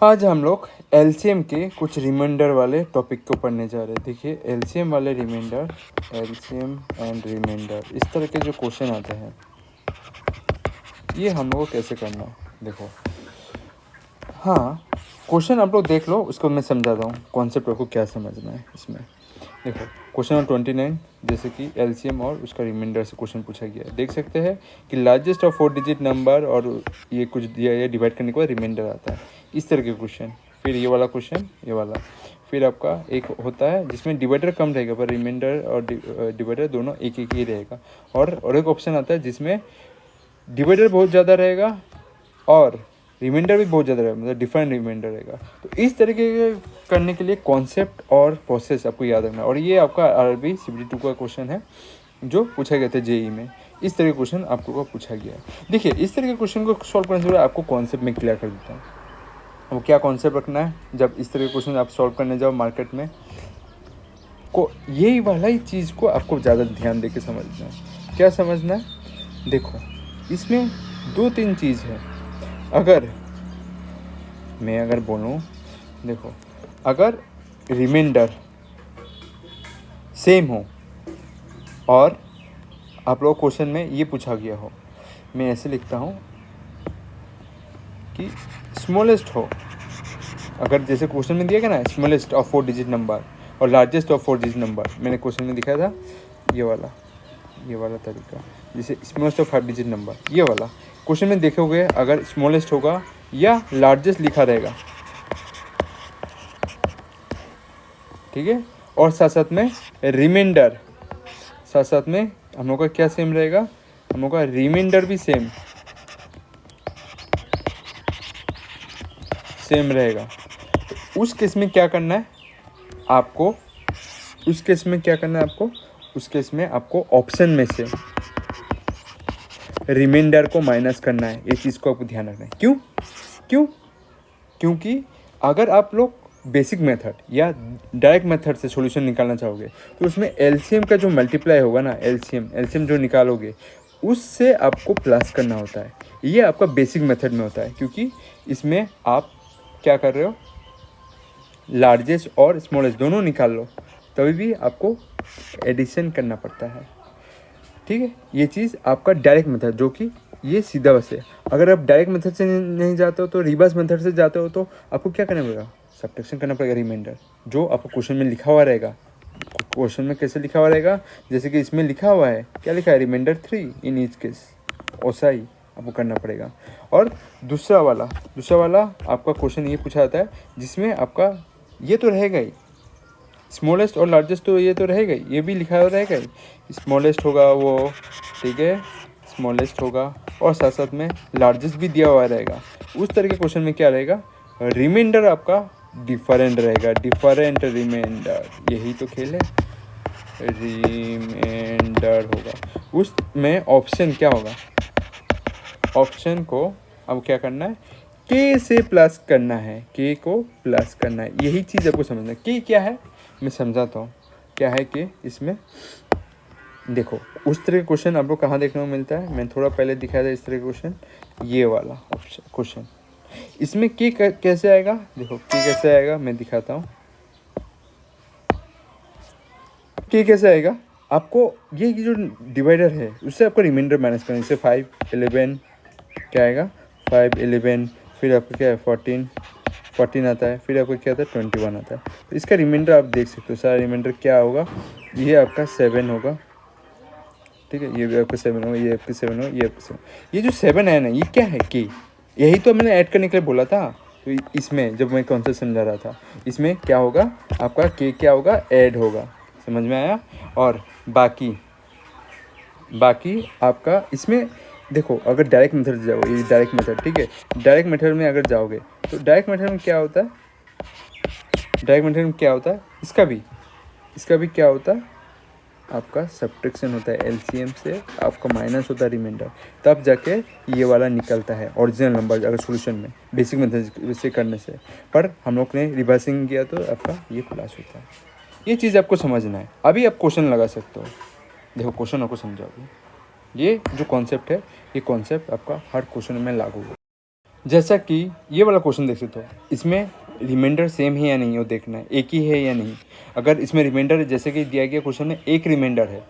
आज हम लोग एलसीएम के कुछ रिमाइंडर वाले टॉपिक को पढ़ने जा रहे हैं। देखिए एलसीएम वाले रिमाइंडर, एलसीएम एंड रिमाइंडर, इस तरह के जो क्वेश्चन आते हैं ये हम लोग को कैसे करना है। देखो हाँ, क्वेश्चन आप लोग देख लो, उसको मैं समझाता हूँ कॉन्सेप्ट आपको क्या समझना है इसमें। देखो क्वेश्चन नंबर 29, जैसे कि एलसीएम और उसका रिमाइंडर से क्वेश्चन पूछा गया है। देख सकते हैं कि लार्जेस्ट ऑफ 4 डिजिट नंबर और ये कुछ दिया है, डिवाइड करने के बाद रिमाइंडर आता है, इस तरह के क्वेश्चन। फिर ये वाला क्वेश्चन, ये वाला। फिर आपका एक होता है जिसमें डिवाइडर कम रहेगा पर रिमाइंडर और डिवाइडर दोनों एक एक ही रहेगा। और एक ऑप्शन आता है जिसमें डिवाइडर बहुत ज़्यादा रहेगा और रिमाइंडर भी बहुत ज़्यादा रहेगा, मतलब डिफरेंट रिमाइंडर रहेगा। तो इस तरीके के करने के लिए कॉन्सेप्ट और प्रोसेस आपको याद रखना। और ये आपका आरआरबी CBT 2 का क्वेश्चन है जो पूछा गया था जेई में। इस तरह के क्वेश्चन आपको को पूछा गया है। देखिए इस तरह के क्वेश्चन को सॉल्व करने से पहले आपको कॉन्सेप्ट में क्लियर कर देता हूँ। वो क्या कॉन्सेप्ट रखना है जब इस तरह के क्वेश्चन आप सॉल्व करने जाओ मार्केट में, को यही वाला ही चीज़ को आपको ज़्यादा ध्यान दे के समझना है। क्या समझना है? देखो इसमें 2-3 चीज़ है। अगर बोलूँ, देखो अगर रिमाइंडर सेम हो और आप लोग क्वेश्चन में ये पूछा गया हो, मैं ऐसे लिखता हूँ कि स्मॉलेस्ट हो। अगर जैसे क्वेश्चन में दिया गया ना, स्मॉलेस्ट ऑफ 4 डिजिट नंबर और लार्जेस्ट ऑफ 4 डिजिट नंबर, मैंने क्वेश्चन में दिखाया था ये वाला तरीका, जैसे स्मॉलेस्ट ऑफ 5 डिजिट नंबर, ये वाला क्वेश्चन में देखोगे अगर स्मॉलेस्ट होगा या लार्जेस्ट लिखा रहेगा, ठीक है। और साथ साथ में रिमाइंडर, साथ साथ में हम लोग का क्या सेम रहेगा, हम लोग का रिमाइंडर भी सेम रहेगा। तो उस केस में क्या करना है आपको, उस केस में आपको ऑप्शन में से रिमाइंडर को माइनस करना है। ये चीज़ को आपको ध्यान रखना है। क्योंकि अगर आप लोग बेसिक मेथड या डायरेक्ट मेथड से सॉल्यूशन निकालना चाहोगे तो उसमें एलसीएम का जो मल्टीप्लाई होगा ना, एलसीएम जो निकालोगे उससे आपको प्लस करना होता है। ये आपका बेसिक मेथड में होता है, क्योंकि इसमें आप क्या कर रहे हो, लार्जेस्ट और स्मॉलेस्ट दोनों निकाल लो, तभी भी आपको एडिशन करना पड़ता है, ठीक है। ये चीज़ आपका डायरेक्ट मेथड, जो कि ये सीधा बस है। अगर आप डायरेक्ट मेथड से नहीं जाते हो तो रिवर्स मेथड से जाते हो तो आपको क्या करना पड़ेगा, सब्ट्रैक्शन करना पड़ेगा रिमाइंडर, जो आपको क्वेश्चन में लिखा हुआ रहेगा। क्वेश्चन में कैसे लिखा हुआ रहेगा, जैसे कि इसमें लिखा हुआ है, क्या लिखा है, रिमाइंडर 3 इन ईच केस, ऐसा ही आपको करना पड़ेगा। और दूसरा वाला आपका क्वेश्चन ये पूछा जाता है जिसमें आपका ये तो रहेगा ही, स्मॉलेस्ट और लार्जेस्ट तो ये तो रहेगा ही, ये भी लिखा हुआ रहेगा ही, स्मॉलेस्ट होगा वो, ठीक है, स्मॉलेस्ट होगा और साथ साथ में लार्जेस्ट भी दिया हुआ रहेगा। उस तरह के क्वेश्चन में क्या रहेगा, रिमाइंडर आपका डिफरेंट रहेगा, डिफरेंट रिमाइंडर, यही तो खेल है, रिमाइंडर होगा। उसमें ऑप्शन क्या होगा, ऑप्शन को अब क्या करना है, के से प्लस करना है, के को प्लस करना है। यही चीज़ आपको समझना है। के क्या है मैं समझाता हूँ क्या है कि इसमें देखो उस तरह का क्वेश्चन आपको कहाँ देखने को मिलता है, मैं थोड़ा पहले दिखाया था इस तरह का क्वेश्चन, ये वाला ऑप्शन क्वेश्चन। इसमें के कैसे आएगा, देखो के कैसे आएगा मैं दिखाता हूँ। के कैसे आएगा, आपको ये जो डिवाइडर है उससे आपको रिमाइंडर माइनस करना है। जैसे 5 11 क्या आएगा, 5 11, फिर आपको क्या है 14 आता है, फिर आपको क्या आता है 21 आता है। तो इसका रिमाइंडर आप देख सकते हो, सारा रिमाइंडर क्या होगा, ये आपका 7 होगा, ठीक है, ये भी आपका 7 होगा, ये आपका 7 होगा, ये आपका 7। ये जो 7 है ना, ये क्या है, के, यही तो मैंने ऐड करने के लिए बोला था। तो इसमें जब मैं कॉन्सेप्ट समझा रहा था, इसमें क्या होगा आपका, के क्या होगा, ऐड होगा, समझ में आया। और बाकी आपका इसमें देखो, अगर डायरेक्ट मेथड जाओ, ये डायरेक्ट मेथड, ठीक है, डायरेक्ट मेथड में अगर जाओगे तो डायरेक्ट मेथड में क्या होता है, इसका भी क्या होता है, आपका सब्ट्रैक्शन होता है, एलसीएम से आपका माइनस होता है रिमाइंडर, तब जाके ये वाला निकलता है ओरिजिनल नंबर, अगर सॉल्यूशन में बेसिक मेथड से करने से। पर हम लोग ने रिवर्सिंग किया तो आपका ये प्लस होता है। ये चीज़ आपको समझना है। अभी आप क्वेश्चन लगा सकते हो, देखो क्वेश्चन आपको समझाओगे, ये जो कॉन्सेप्ट है, ये कॉन्सेप्ट आपका हर क्वेश्चन में लागू होगा। जैसा कि ये वाला क्वेश्चन देख सकते हो, इसमें रिमाइंडर सेम है या नहीं वो देखना है, एक ही है या नहीं। अगर इसमें रिमाइंडर जैसे कि दिया गया क्वेश्चन में एक रिमाइंडर है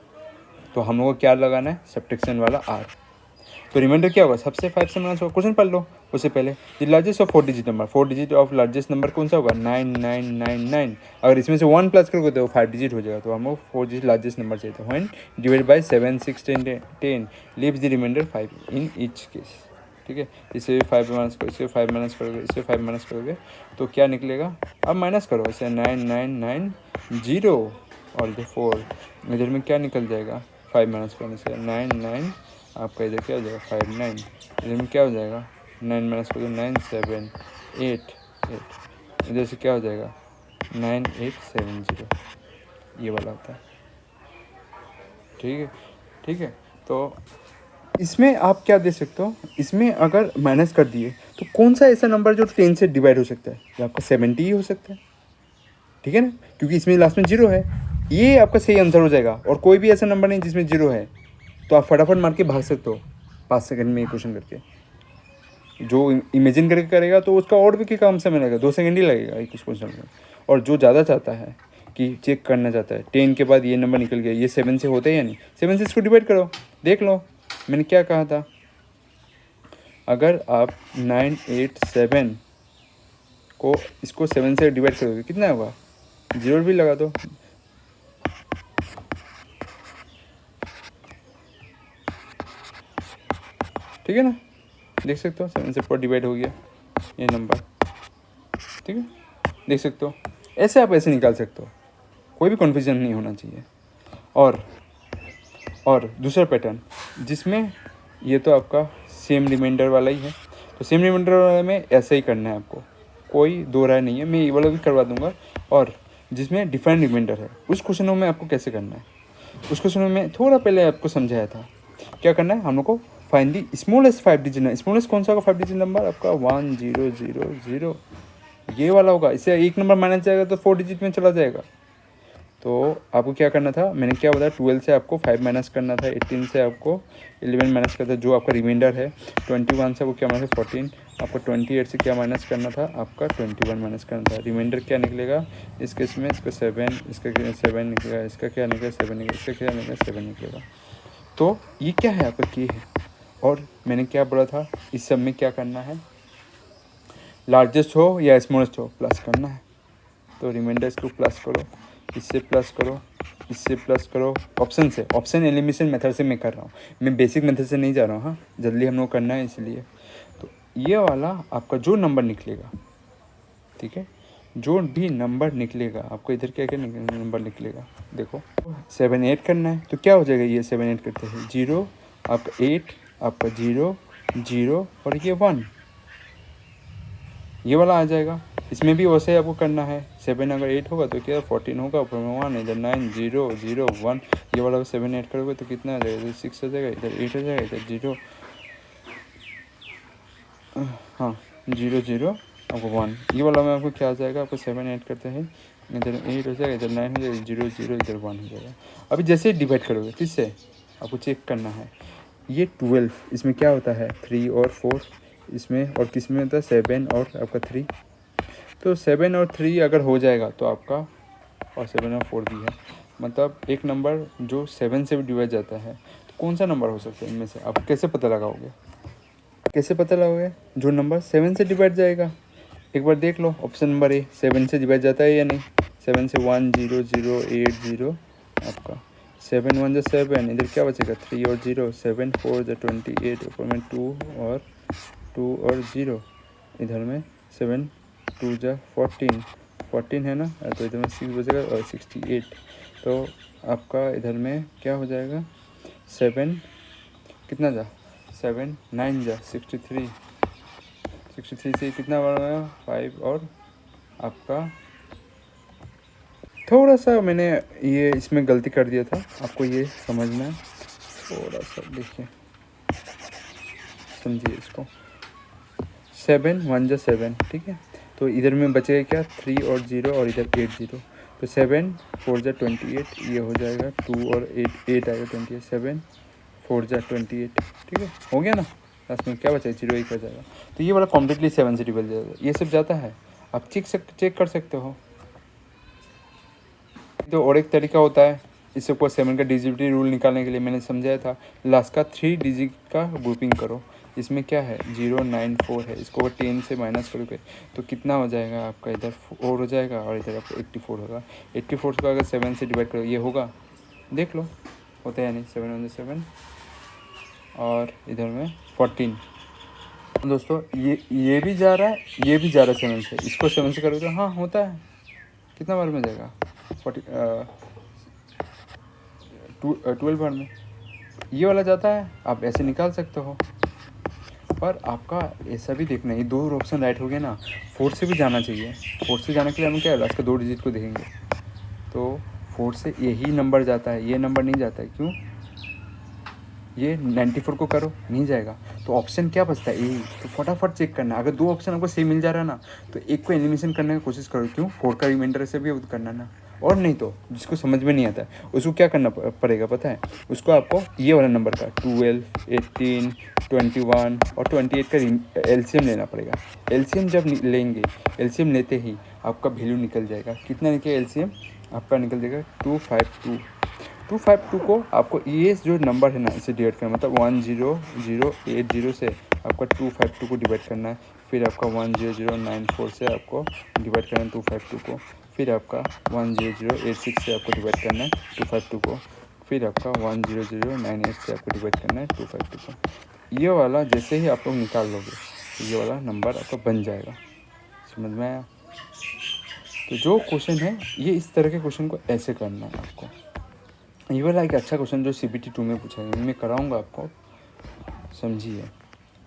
तो हम लोग को क्या लगाना है, सब्ट्रैक्शन वाला आर। तो रिमाइंडर क्या होगा, सबसे 5 से माइनस होगा, क्वेश्चन पढ़ लो उससे पहले। The largest of 4 digit number, 4 digit of largest number कौन सा होगा, 9999। अगर इसमें से 1 प्लस करोगे तो 5 डिजिट हो जाएगा, तो हमको 4 डिजिट लार्जेस्ट नंबर चाहिए। तो when divide by 7 6 10 leaves the remainder 5 in each case. ठीक है, इसे 5 माइनस करो, इसे 5 माइनस करोगे, इसे 5 माइनस करोगे तो क्या निकलेगा, अब माइनस करो इसे 9990 और इधर 4, इधर में क्या निकल जाएगा, 5 माइनस करने से 99, आपका इधर क्या हो जाएगा 59, इधर में क्या हो जाएगा 9 माइनस करोगे 9 7 8 8, इधर से क्या हो जाएगा 9870, ये वाला होता है। ठीक है, ठीक है। तो इसमें आप क्या दे सकते हो, इसमें अगर माइनस कर दिए तो कौन सा ऐसा नंबर जो 10 से डिवाइड हो सकता है, ये आपका 70 ही हो सकता है। ठीक है ना, क्योंकि इसमें लास्ट में 0 है, ये आपका सही आंसर हो जाएगा। और कोई भी ऐसा नंबर नहीं जिसमें 0 है, तो आप फटाफट मार के भाग सकते हो 5 सेकंड में ये क्वेश्चन करके। जो इमेजिन करके करेगा तो उसका और भी क्या काम समय लगेगा, 2 सेकंड ही लगेगा एक क्वेश्चन में। और जो ज़्यादा चाहता है कि चेक करना चाहता है 10 के बाद ये नंबर निकल गया, ये 7 से होता है या नहीं, 7 से इसको डिवाइड करो, देख लो मैंने क्या कहा था। अगर आप 987 को इसको 7 से डिवाइड करोगे कितना होगा, 0 भी लगा दो, ठीक है ना, देख सकते हो 7 से पूरा डिवाइड हो गया ये नंबर। ठीक है, देख सकते हो, ऐसे आप ऐसे निकाल सकते हो, कोई भी कन्फ्यूजन नहीं होना चाहिए। और दूसरा पैटर्न जिसमें ये तो आपका सेम रिमाइंडर वाला ही है, तो सेम रिमाइंडर वाले में ऐसे ही करना है आपको, कोई दो राय नहीं है, मैं ये वाला भी करवा दूंगा। और जिसमें डिफरेंट रिमाइंडर है उस क्वेश्चनों में आपको कैसे करना है, उस क्वेश्चन में थोड़ा पहले आपको समझाया था। क्या करना है हम लोग को, find the smallest 5 digit number. Smallest कौन सा होगा 5 डिजिट नंबर, आपका 1000, ये वाला होगा। इससे एक नंबर माइनस जाएगा तो 4 डिजिट में चला जाएगा। तो आपको क्या करना था, मैंने क्या बताया, 12 से आपको 5 माइनस करना था, 18 से आपको 11 माइनस करना था, जो आपका रिमाइंडर है 21 से वो क्या माइनस 14, आपको 28 से क्या माइनस करना था, आपका 21 माइनस करना था। रिमाइंडर क्या निकलेगा इस केस में, इसका 7, इसका 7 निकलेगा, इसका क्या निकलेगा 7 निकलेगा, इसका क्या निकलेगा 7 निकलेगा। तो ये क्या है आपका के है। और मैंने क्या बोला था, इस सब में क्या करना है, लार्जेस्ट हो या स्मॉलेस्ट हो प्लस करना है। तो रिमाइंडर इसको प्लस करो, इससे प्लस करो, इससे प्लस करो, ऑप्शन से, ऑप्शन एलिमिनेशन मेथड से मैं कर रहा हूँ, मैं बेसिक मेथड से नहीं जा रहा हूँ। हाँ, जल्दी हम लोग करना है इसलिए। तो ये वाला आपका जो नंबर निकलेगा, ठीक है, जो भी नंबर निकलेगा आपको इधर क्या क्या नंबर निकलेगा, देखो 7 8 करना है। तो क्या हो जाएगा, ये 7 8 करते हैं 0, आपका 8, आपका 0 0 और ये 1, ये वाला आ जाएगा। इसमें भी वैसे आपको करना है, 7 अगर 8 होगा तो क्या 14 होगा, ऊपर में 1, इधर 9 0 0 1, ये वाला 7 8 करोगे तो कितना आ जाएगा, इधर 6 हो जाएगा, इधर 8 हो जाएगा, इधर 0, हाँ 0 0 आपको 1, ये वाला में आपको क्या आ जाएगा, आपको 7 8 करते हैं, इधर 8 हो जाएगा, इधर 9 हो जाएगा, 0 0 इधर 1 हो जाएगा। अभी जैसे डिवाइड करोगे किससे, आपको चेक करना है, ये 12, इसमें क्या होता है 3 और 4, इसमें और किस में होता है 7 और आपका 3। तो 7 और 3 अगर हो जाएगा तो आपका, और 7 और 4 भी है, मतलब एक नंबर जो 7 से भी डिवाइड जाता है, तो कौन सा नंबर हो सकता है इनमें से, आप कैसे पता लगाओगे, कैसे पता लगाओगे, जो नंबर 7 से डिवाइड जाएगा। एक बार देख लो ऑप्शन नंबर ए, 7 से डिवाइड जाता है या नहीं, 7 से 1 0 0 8 0, आपका 7 1 जो 7, इधर क्या बचेगा 3 और 0, 7 4 जो 28, ऊपर में 2 और 0, इधर में 7 2 जा 14 है ना, तो इधर में 6 बचेगा और 68। तो आपका इधर में क्या हो जाएगा 7 कितना जा 7 9 जा 63 से कितना बढ़ाया 5, और आपका थोड़ा सा मैंने ये इसमें गलती कर दिया था, आपको ये समझना है, थोड़ा सा देखिए समझिए इसको, 7 1 जा 7, ठीक है। तो इधर में बचेगा क्या 3 और 0 और इधर 8 0, तो 7 4 जा 28, ये हो जाएगा 2 और 8 8 आएगा 28, 7 4 जा 28, ठीक है, हो गया ना। लास्ट में क्या बचा, 0 1 बचेगा। तो ये वाला कम्प्लीटली 7 से डिवाइड जाएगा। ये सब जाता है, आप चेक कर सकते हो। तो और एक तरीका होता है इस सबको 7 का डिजिटिविटी रूल निकालने के लिए, मैंने समझाया था। लास्ट का 3 डिजिट का ग्रुपिंग करो। इसमें क्या है, 0 9 4 है, इसको अगर 10 से माइनस करोगे तो कितना हो जाएगा आपका, इधर 4 हो जाएगा और इधर आपको 84 होगा। 84 को अगर 7 से डिवाइड करो, ये होगा, देख लो होता है या नहीं। 7 1 7 और इधर में 14। दोस्तों ये भी जा रहा है, ये भी जा रहा है 7 से, इसको 7 से करोगे, हाँ होता है। कितना बार में जाएगा, 12 बार में ये वाला जाता है। आप ऐसे निकाल सकते हो, पर आपका ऐसा भी देखना है, ये 2 ऑप्शन राइट हो गया ना। 4 से भी जाना चाहिए। 4 से जाने के लिए हम क्या है, लास्ट का 2 डिजिट को देखेंगे। तो 4 से यही नंबर जाता है, ये नंबर नहीं जाता है। क्यों, ये 94 को करो, नहीं जाएगा। तो ऑप्शन क्या बचता है, यही। तो फटाफट चेक करना, अगर 2 ऑप्शन आपको सही मिल जा रहा है ना, तो एक को एलिमिनेशन करने की कोशिश करो। क्यों, 4 का रिमाइंडर से भी करना ना। और नहीं तो जिसको समझ में नहीं आता है उसको क्या करना पड़ेगा पता है, उसको आपको ये वाला नंबर का 12 18 21 और 28 का एलसीएम लेना पड़ेगा। एलसीएम जब लेंगे, एलसीएम लेते ही आपका वैल्यू निकल जाएगा। कितना निकले एलसीएम आपका, निकल जाएगा 252। 252 को आपको ये जो नंबर है ना, इसे डिवाइड करना, मतलब 10080 से आपका 252 को डिवाइड करना है। फिर आपका 10094 से आपको डिवाइड करना है 252 को। फिर आपका 10086 से आपको डिवाइड करना है 252 को। फिर आपका 10098 से आपको डिवाइड करना है 252 को। ये वाला जैसे ही आप लोग निकाल लोगे, तो ये वाला नंबर आपका बन जाएगा। समझ में आया। तो जो क्वेश्चन है, ये इस तरह के क्वेश्चन को ऐसे करना है आपको। ये वाला एक अच्छा क्वेश्चन जो CBT 2 में पूछा है, मैं कराऊंगा आपको, समझिए।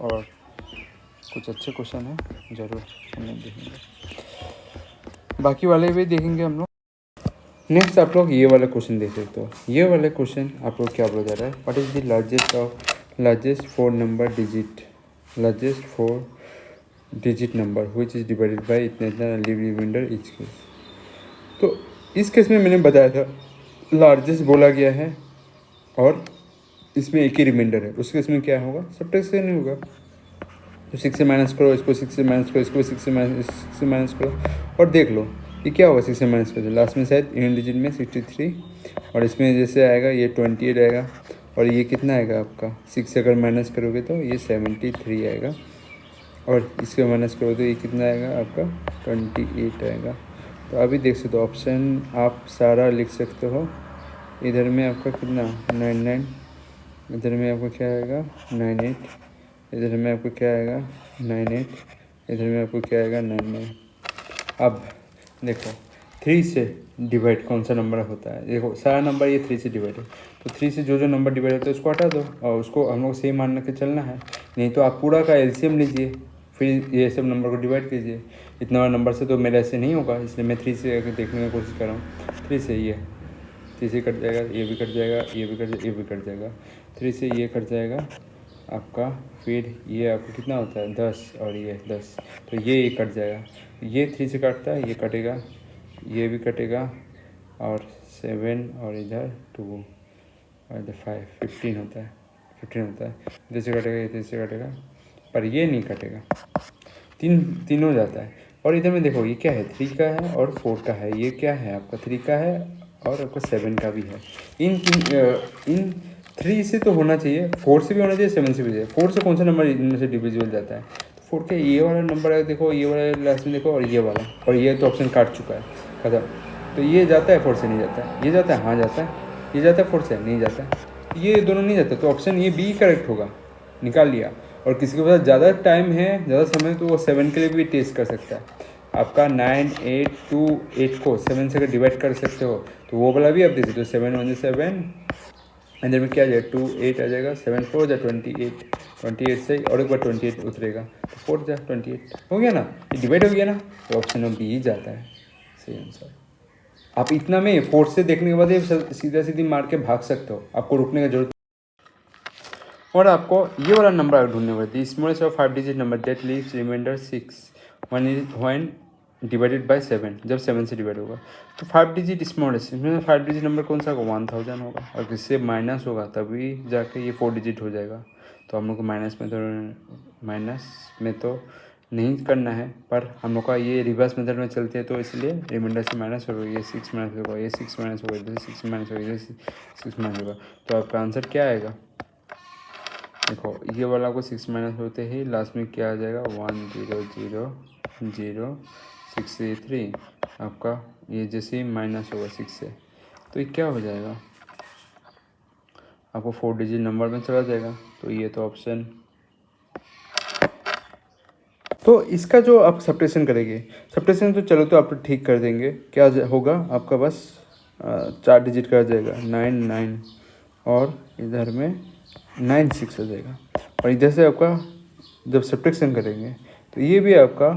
और कुछ अच्छे क्वेश्चन है, ज़रूर हम लोग देखेंगे, बाकी वाले भी देखेंगे हम लोग। नेक्स्ट आप लोग ये वाला क्वेश्चन देख सकते हो। ये वाला क्वेश्चन आप लोग क्या बोला जा रहा है, what is the largest 4 number digit, largest 4 digit number which is divided by इतना इतना रिमाइंडर ईच केस। तो इस केस में मैंने बताया था लार्जेस्ट बोला गया है और इसमें एक ही रिमाइंडर है। उसके इसमें क्या होगा, सबट्रैक्ट नहीं होगा। तो 6 से माइनस करो, इसको 6 से माइनस करो, इसको 6 से माइनस करो, और देख लो ये क्या होगा। 6 से माइनस करो, लास्ट में शायद यूनिट डिजिट में 63, और इसमें जैसे आएगा ये 28 आएगा, और ये कितना आएगा आपका, 6 से अगर माइनस करोगे तो ये 73 आएगा, और इसके माइनस करोगे तो ये कितना आएगा आपका 28 आएगा। तो अभी देख सकते हो, ऑप्शन आप सारा लिख सकते हो। इधर में आपका कितना 99, इधर में आपको क्या आएगा 98, इधर में आपको क्या आएगा 98, इधर में आपको क्या आएगा 99। अब देखो 3 से डिवाइड कौन सा नंबर होता है, देखो सारा नंबर ये 3 से डिवाइड है। तो 3 से जो नंबर डिवाइड होता है उसको हटा दो, और उसको हम लोग सही मान के चलना है। नहीं तो आप पूरा का एलसीएम लीजिए, फिर ये सब नंबर को डिवाइड कीजिए। इतना बड़ा नंबर से तो मेरे ऐसे नहीं होगा, इसलिए मैं 3 से देखने की कोशिश कर रहा हूँ। 3 से ये 3 से कट जाएगा, ये भी कट जाएगा, ये भी कट जाएगा, ये भी कट जाएगा। 3 से ये कट जाएगा आपका, फिर ये आपको कितना होता है 10, और ये 10, तो ये कट जाएगा। ये 3 से कटता है, ये कटेगा, ये भी कटेगा, और 7, और इधर 2, और इधर 5, 15 होता है, 15 होता है। इधर से कटेगा, इधर से कटेगा, पर ये नहीं कटेगा, तीनों जाता है। और इधर में देखो ये क्या है, 3 का है और 4 का है, ये क्या है आपका 3 का है और आपका 7 का भी है। इन 3 से तो होना चाहिए, 4 से भी होना चाहिए, 7 से भी चाहिए। 4 से कौन सा नंबर इनमें से डिविजिबल जाता है, तो 4 के ये वाला नंबर है, देखो ये वाला लास्ट में देखो, और ये वाला, और ये तो ऑप्शन काट चुका है खत्म। तो ये जाता है, 4 से नहीं जाता है, ये जाता है, हाँ जाता है, ये जाता है, 4 से नहीं जाता है, ये दोनों नहीं जाता। तो ऑप्शन ये बी करेक्ट होगा, निकाल लिया। और किसी के पास ज़्यादा टाइम है, ज़्यादा समय, तो वो 7 के लिए भी टेस्ट कर सकता है। आपका 9 8 2 8 को 7 से अगर डिवाइड कर सकते हो तो वो वाला भी आप दे सकते हो। 7 1 7, अंदर में क्या आ जाएगा 2 8 आ जाएगा, 7 4 जा 28, 28 से और एक बार 28 उतरेगा, तो 4 जा 28 हो गया ना, ये डिवाइड हो गया ना, तो ऑप्शन में बी जाता है सही आंसर। आप इतना में 4 से देखने के बाद सीधा सीधी मार के भाग सकते हो, आपको रुकने की जरूरत। और आपको ये वाला नंबर ढूंढने पड़ती, smallest of 5 digit number that leaves remainder 6 when divided by 7, जब 7 से डिवाइड होगा। तो 5 डिजिट स्मॉलेस्ट, इसमें 5 डिजिट नंबर कौन सा होगा 1000 होगा, और किससे माइनस होगा तभी जाके ये 4 डिजिट हो जाएगा। तो हम लोग को माइनस में तो नहीं करना है, पर हम लोग का ये रिवर्स मेथड में चलते हैं, तो इसलिए रिमाइंडर से माइनस होगा, ये 6 माइनस होगा, ये 6 माइनस होगा, इधर 6 माइनस होगा, इधर 6 माइनस होगा। तो आपका आंसर क्या आएगा? देखो ये वाला को 6 माइनस होते ही लास्ट में क्या आ जाएगा? 1 0 0 0 6 3। आपका ये जैसे ही माइनस होगा 6 से, तो ये क्या हो जाएगा? आपको 4 डिजिट नंबर में चला जाएगा। तो ये तो ऑप्शन, तो इसका जो आप सब्ट्रैक्शन करेंगे, सब्ट्रैक्शन तो चलो तो आप ठीक कर देंगे। क्या होगा आपका? बस 4 डिजिट का आ जाएगा 9 9, और इधर में 9 6 आ जाएगा। और इधर से आपका जब सब्ट्रैक्शन करेंगे तो ये भी आपका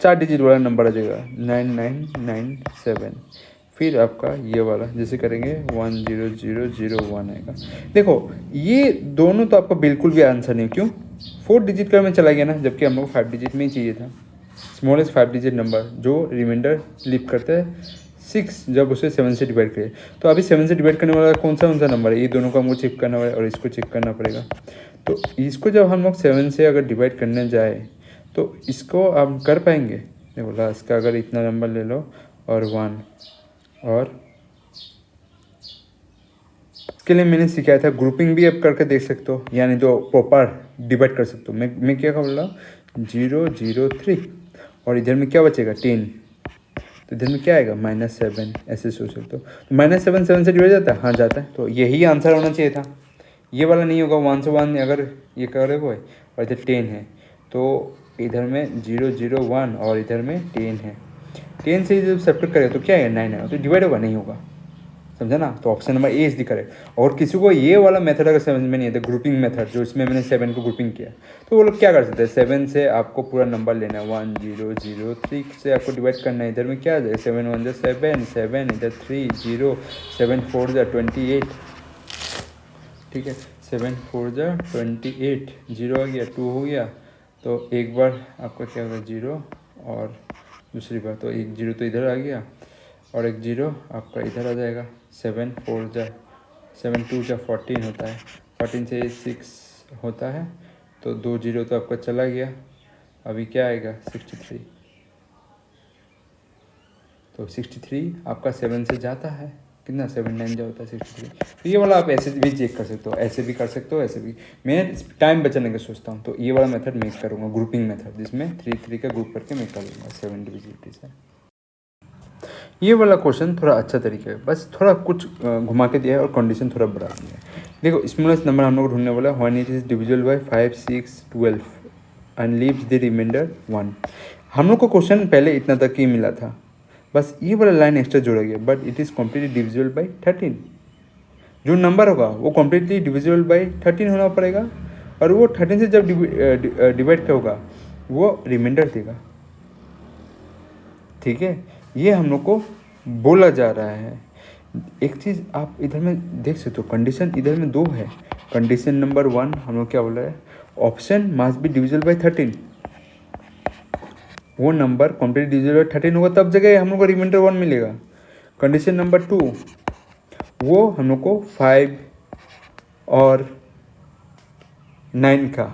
4 डिजिट वाला नंबर आ जाएगा 9997। फिर आपका ये वाला जैसे करेंगे 1 0 0 0 1 आएगा। देखो ये दोनों तो आपका बिल्कुल भी आंसर नहीं, क्यों? 4 डिजिट का में चला गया ना, जबकि हम लोग 5 डिजिट में ही चाहिए था। स्मॉलेस्ट 5 डिजिट नंबर जो रिमाइंडर लिप करता है 6, जब उसे 7 से डिवाइड करें। तो अभी 7 से डिवाइड करने वाला कौन सा नंबर है? ये दोनों को हमको चेक करना पड़ेगा और इसको चेक करना पड़ेगा। तो इसको जब हम लोग 7 से अगर डिवाइड करने जाए तो इसको आप कर पाएंगे? देखो लास्ट का अगर इतना नंबर ले लो और 1, और इसके लिए मैंने सिखाया था ग्रुपिंग भी आप करके देख सकते हो, यानी तो प्रॉपर डिवाइड कर सकते हो। मैं क्या बोल रहा हूँ 0 0 3, और इधर में क्या बचेगा 10, तो इधर में क्या आएगा -7, ऐसे सोच सकते हो। तो -7 7 से डिवाइड जाता है? हाँ जाता है। तो यही आंसर होना चाहिए था, ये वाला नहीं होगा। 1 से 1 अगर ये करे हुए और इधर 10 है, तो इधर में 0 0 1 और इधर में 10 है। 10 से जब सब्ट्रैक्ट करेगा तो क्या है 9 है, तो डिवाइड होगा नहीं होगा, समझा ना? तो option number A is the correct. और किसी को ये वाला मेथड अगर समझ में नहीं आता, ग्रुपिंग मेथड जो इसमें मैंने 7 को ग्रुपिंग किया, तो वो लोग क्या कर सकते हैं? 7 से आपको पूरा नंबर लेना है 1 0 0 3 से आपको डिवाइड करना है। इधर में क्या आ जाए 7 1 7 7, इधर 3 0 7 4 28, ठीक है। 7 4 28, 0 आ गया, 2 हो गया। तो एक बार आपका क्या होगा 0, और दूसरी बार तो एक 0 तो इधर आ गया, और एक 0 आपका इधर आ जाएगा। 7 4 7 2 14 होता है, 14 से 6 होता है, तो 2 0 तो आपका चला गया। अभी क्या आएगा 63, तो 63 आपका 7 से जाता है, कितना 7 9 जो होता है 63। तो ये वाला आप ऐसे भी चेक कर सकते हो, ऐसे भी कर सकते हो, ऐसे भी। मैं टाइम बचाने का सोचता हूँ, तो ये वाला मेथड मैं करूँगा, ग्रुपिंग मेथड, जिसमें 3 3 का ग्रुप करके मैं कर लूँगा 7 डिविजिबिलिटी से। ये वाला क्वेश्चन थोड़ा अच्छा तरीका है, बस थोड़ा कुछ घुमा के दिया है और कंडीशन थोड़ा बढ़ा दिया है। देखो स्मॉलेस्ट नंबर हम लोग ढूंढने वाला है when it is divisible by 5 6 12 and leaves the remainder 1। हम लोग को क्वेश्चन पहले इतना तक ही मिला था, बस ये वाला लाइन एक्स्ट्रा जोड़ा गया, but it is completely divisible by 13। जो नंबर होगा वो कम्प्लीटली डिविजिबल बाई 13 होना पड़ेगा, और वो 13 से जब डिवाइड होगा वो रिमाइंडर देगा, ठीक है। ये हम लोग को बोला जा रहा है। एक चीज़ आप इधर में देख सकते हो, कंडीशन इधर में 2 है। कंडीशन नंबर 1 हम लोग क्या बोल रहे हैं, option must be divisible by 13। वो नंबर कम्प्लीट डिविजिबल बाई 13 होगा तब जगह हम लोग को रिमाइंडर 1 मिलेगा। कंडीशन नंबर 2 वो हम लोग को 5 और 9 का,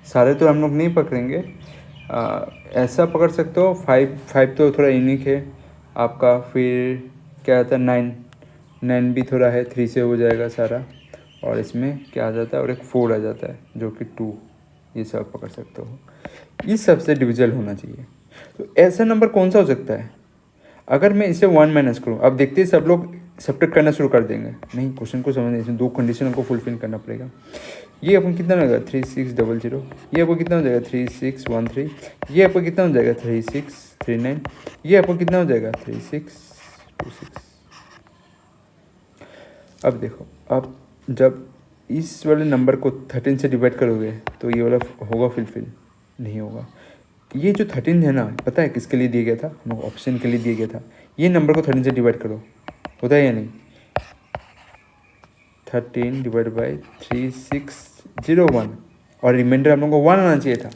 सारे तो हम लोग नहीं पकड़ेंगे, ऐसा पकड़ सकते हो। 5 तो थोड़ा यूनिक है आपका, फिर क्या आता है 9 भी थोड़ा है, 3 से हो जाएगा सारा, और इसमें क्या आ जाता है, और एक 4 आ जाता है जो कि 2, ये सब पकड़ सकते हो। इस सब से डिविजल होना चाहिए। तो ऐसा नंबर कौन सा हो सकता है? अगर मैं इसे 1 माइनस करूँ, अब देखते हैं सब लोग सब्ट्रैक्ट करना शुरू कर देंगे। नहीं, क्वेश्चन को समझने, इसमें 2 कंडीशन को फुलफिल करना पड़ेगा। ये अपन कितना हो जाएगा 3 6 0 0, ये आपको कितना हो जाएगा 3 6 1 3, ये आपको कितना हो जाएगा 3 6 3 9, ये आपको कितना हो जाएगा 3 6 2 6। अब देखो, अब जब इस वाले नंबर को 13 से डिवाइड करोगे तो ये वाला होगा फुलफिल? नहीं होगा। ये जो 13 है ना, पता है किसके लिए दिया गया था? हम ऑप्शन के लिए दिया गया था। ये नंबर को 13 से डिवाइड करो, होता है या नहीं? 13 डिवाइड बाई 3 6 0 1, और रिमाइंडर हम लोग को 1 आना चाहिए था।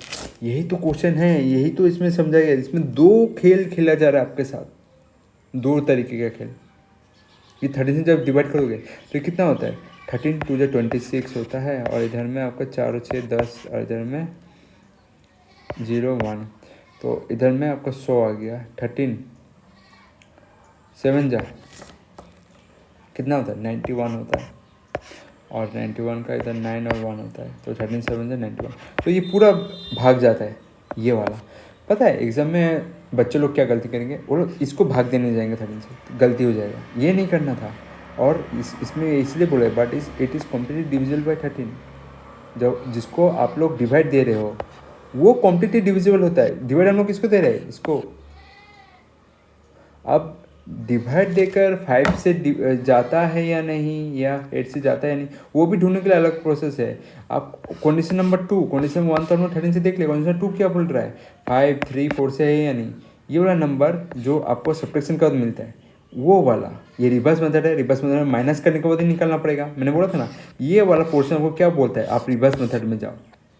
यही तो क्वेश्चन है, यही तो इसमें समझा गया। इसमें 2 खेल खेला जा रहा है आपके साथ, 2 तरीके का खेल। ये 13 से जब डिवाइड करोगे तो कितना होता है 13 टू 26 होता है, और इधर में आपका 4 और 6 10, और इधर में 0 1, तो इधर में आपका 100 आ गया। 13 7 जा कितना होता है 91 होता है, और 91 का इधर 9 और 1 होता है, तो 13 7 जा 91। तो ये पूरा भाग जाता है ये वाला। पता है एग्ज़ाम में बच्चे लोग क्या गलती करेंगे, वो लोग इसको भाग देने जाएंगे 13 से, तो गलती हो जाएगा, ये नहीं करना था। और इसमें इसलिए बोले but it is completely divisible by 13। जब जिसको आप लोग डिवाइड दे रहे हो वो कम्प्लीटली डिविजिबल होता है। डिवाइड हम लोग किसको दे रहे हैं, इसको। अब डिवाइड देकर 5 से जाता है या नहीं, या 8 से जाता है या नहीं, वो भी ढूंढने के लिए अलग प्रोसेस है। आप कंडीशन नंबर 2, कंडीशन 1 तो हम लोग 13 से देख ले, कंडीशन 2 क्या बोल रहा है 5 3 4 से है या नहीं। ये वाला नंबर जो आपको सब्ट्रैक्शन के बाद मिलता है वो वाला, ये रिवर्स मेथड है। रिवर्स मेथड में माइनस करने के बाद ही निकालना पड़ेगा। मैंने बोला था ना, ये वाला पोर्शन आपको क्या बोलता है, आप रिवर्स मेथड में जाओ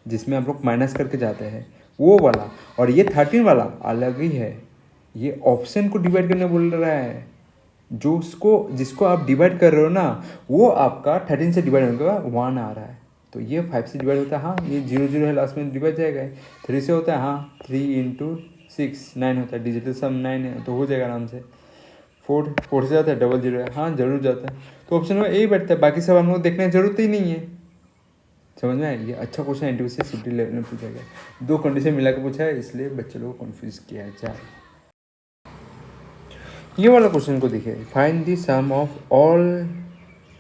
जिसमें आप लोग माइनस करके जाते हैं वो वाला। और ये 13 वाला अलग ही है, ये ऑप्शन को डिवाइड करने बोल रहा है। जिसको आप डिवाइड कर रहे हो ना, वो आपका 13 से डिवाइड होने के बाद 1 आ रहा है, तो ये 5 से डिवाइड होता है। हाँ ये 0 0 है, लास्ट में डिवाइड जाएगा। 3 से होता है, हाँ 3 इंटू 6 9 होता है, डिजिटल सम 9 है, तो हो जाएगा आराम से। 4 से जाता है, 0 0 है, हाँ जरूर जाता है। तो ऑप्शन में यही बैठता है, बाकी सब हम लोग देखने की जरूरत ही नहीं है। समझ में आया? ये अच्छा क्वेश्चन एनटीपीसी से सिटी लेवल में पूछा गया, 2 कंडीशन मिला के पूछा है, इसलिए बच्चे लोगों को कन्फ्यूज किया जाए। ये वाला क्वेश्चन को देखिए, find the sum of all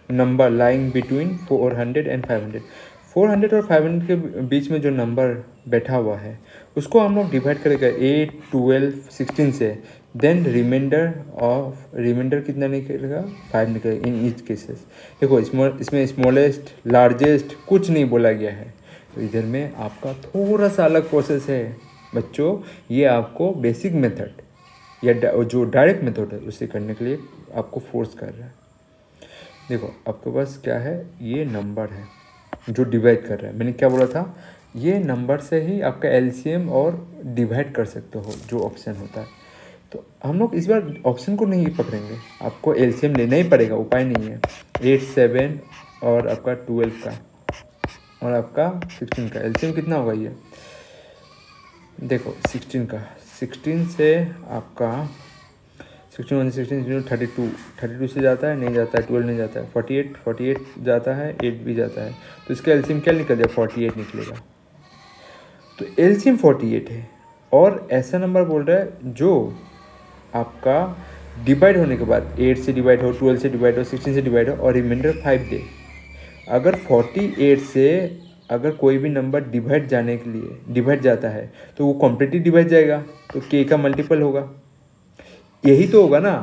number lying between 400 and 500। 400 और 500 के बीच में जो नंबर बैठा हुआ है उसको हम लोग डिवाइड करेंगे 8 12 16 से, देन रिमाइंडर कितना निकलेगा 5 निकलेगा इन ईच केसेस। देखो इसमें स्मॉलेस्ट लार्जेस्ट कुछ नहीं बोला गया है, तो इधर में आपका थोड़ा सा अलग प्रोसेस है बच्चों। ये आपको बेसिक मेथड या जो डायरेक्ट मेथड है उसे करने के लिए आपको फोर्स कर रहा है। देखो आपके पास क्या है, ये नंबर है जो डिवाइड कर रहा है। मैंने क्या बोला था, ये नंबर से ही आपका एलसीएम और डिवाइड कर सकते हो जो ऑप्शन होता है। तो हम लोग इस बार ऑप्शन को नहीं पकड़ेंगे, आपको एलसीएम लेना ही पड़ेगा, उपाय नहीं है। 8 7 और आपका 12 का और आपका 16 का एलसीएम कितना होगा ये देखो। 16 का 16 से आपका 16 16 32 से जाता है, नहीं जाता है, 12 नहीं जाता है, 48 जाता है, 8 भी जाता है, तो इसका एलसीएम क्या निकल जाए 48 निकलेगा। तो एलसीएम 48 है, और ऐसा नंबर बोल रहा है जो आपका डिवाइड होने के बाद 8 से डिवाइड हो, 12 से डिवाइड हो, 16 से डिवाइड हो और रिमाइंडर 5 दे। अगर 48 से अगर कोई भी नंबर डिवाइड जाता है तो वो कम्प्लीटली डिवाइड जाएगा, तो के का मल्टीपल होगा, यही तो होगा ना।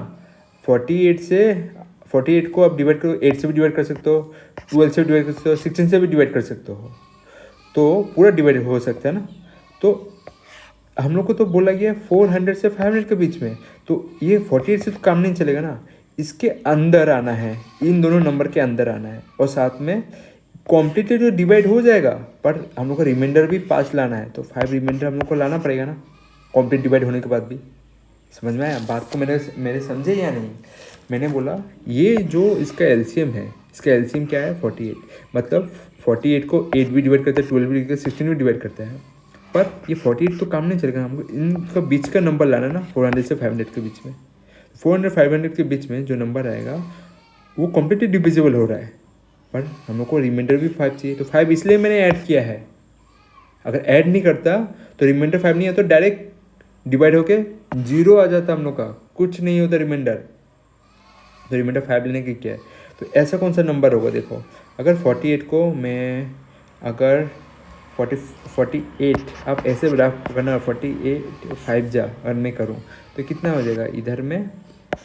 48 को आप डिवाइड करो, 8 से भी डिवाइड कर सकते हो, 12 से भी डिवाइड कर सकते हो, 16 से भी डिवाइड कर सकते हो, तो पूरा डिवाइड हो सकता है ना। तो हम लोग को तो बोला गया 400 से 500 के बीच में, तो ये 48 से तो काम नहीं चलेगा ना, इसके अंदर आना है, इन दोनों नंबर के अंदर आना है, और साथ में कॉम्प्लीटली तो डिवाइड हो जाएगा पर हम लोग को रिमाइंडर भी 5 लाना है, तो 5 रिमाइंडर हम लोग को लाना पड़ेगा ना कॉम्प्लीट डिवाइड होने के बाद भी। समझ में आया बात को? मेरे समझे या नहीं? मैंने बोला ये जो इसका एलसीएम है, इसका एलसीएम क्या है 48, मतलब 48 को 8 भी डिवाइड करते हैं, 12 भी, 16 भी डिवाइड करते हैं, पर ये 48 तो काम नहीं चलेगा, हमको इनका बीच का नंबर लाना ना 400 से 500 के बीच में। 400 500 के बीच में जो नंबर आएगा वो कम्प्लीटली डिविजिबल हो रहा है, पर हम लोग को रिमाइंडर भी 5 चाहिए, तो 5 इसलिए मैंने ऐड किया है। अगर ऐड नहीं करता तो रिमाइंडर 5 नहीं आता, तो डायरेक्ट डिवाइड होके 0 आ जाता, हम लोग का कुछ नहीं होता रिमाइंडर, तो रिमाइंडर 5 लेने की क्या है। तो ऐसा कौन सा नंबर होगा देखो, अगर 48 को मैं अगर 48 आप ऐसे ग्राफ करना, 48 5 जा अगर मैं करूँ तो कितना हो जाएगा, इधर में